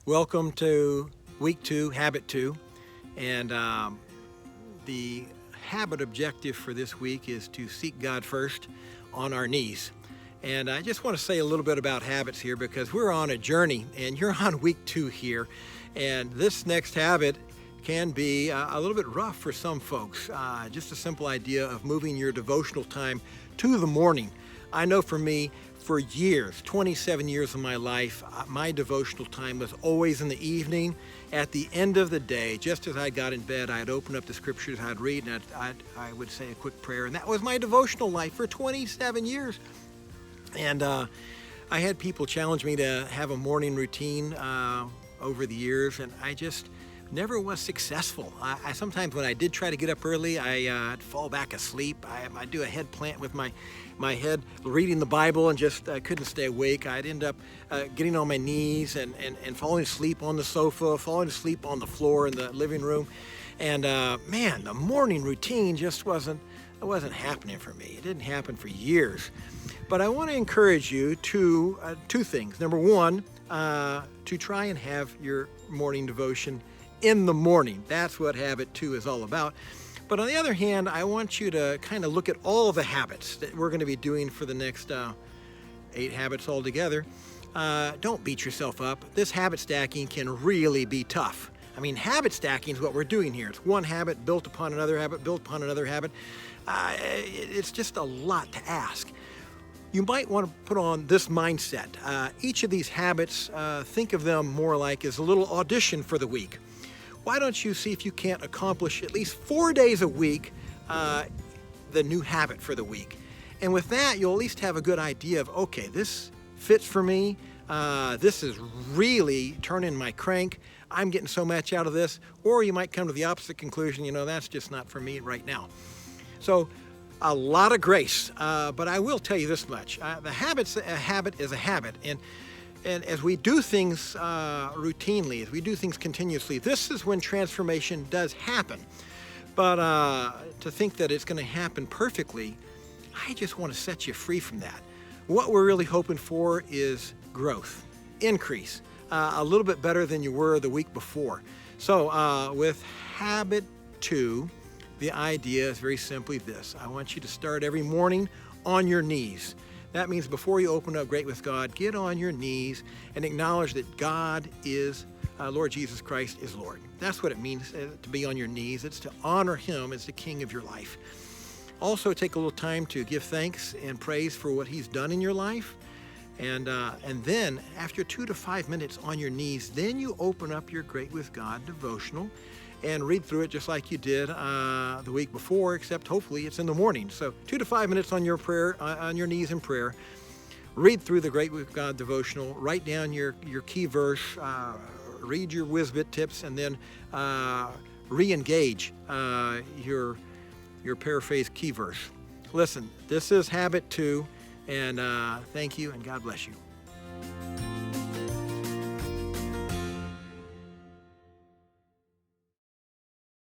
Welcome to week 2, habit 2. And the habit objective for this week is to seek God first on our knees. And I just want to say a little bit about habits here because we're on a journey and you're on week 2 here. And this next habit can be a little bit rough for some folks. Just a simple idea of moving your devotional time to the morning. I know for me, for years, 27 years of my life, my devotional time was always in the evening. At the end of the day, just as I got in bed, I'd open up the scriptures, I'd read, and I would say a quick prayer. And that was my devotional life for 27 years. And I had people challenge me to have a morning routine over the years, and I just never was successful. I sometimes when I did try to get up early, I'd fall back asleep. I'd do a head plant with my head reading the Bible and just couldn't stay awake. I'd end up getting on my knees and falling asleep on the sofa, falling asleep on the floor in the living room. And man, the morning routine just wasn't happening for me. It didn't happen for years. But I want to encourage you to two things. Number one, to try and have your morning devotion in the morning. That's what habit 2 is all about. But on the other hand, I want you to kind of look at all of the habits that we're going to be doing for the next 8 habits altogether. Don't beat yourself up. This habit stacking can really be tough. I mean, habit stacking is what we're doing here. It's one habit built upon another habit, built upon another habit. It's just a lot to ask. You might want to put on this mindset. Each of these habits, think of them more like as a little audition for the week. Why don't you see if you can't accomplish at least 4 days a week the new habit for the week? And with that, you'll at least have a good idea of, okay, this fits for me. This is really turning my crank. I'm getting so much out of this. Or you might come to the opposite conclusion, that's just not for me right now. So a lot of grace, but I will tell you this much. A habit is a habit. And as we do things routinely, as we do things continuously, this is when transformation does happen. But to think that it's going to happen perfectly, I just want to set you free from that. What we're really hoping for is growth, increase, a little bit better than you were the week before. So with habit 2, the idea is very simply this. I want you to start every morning on your knees. That means before you open up Great with God, get on your knees and acknowledge that God is, Lord Jesus Christ is Lord. That's what it means to be on your knees. It's to honor Him as the King of your life. Also take a little time to give thanks and praise for what He's done in your life. And then after 2 to 5 minutes on your knees, then you open up your Great with God devotional and read through it just like you did the week before, except hopefully it's in the morning. So 2 to 5 minutes on your prayer, on your knees in prayer. Read through the Great with God devotional. Write down your key verse. Read your Whizbit tips, and then re-engage your paraphrase key verse. Listen, this is habit 2, and thank you, and God bless you.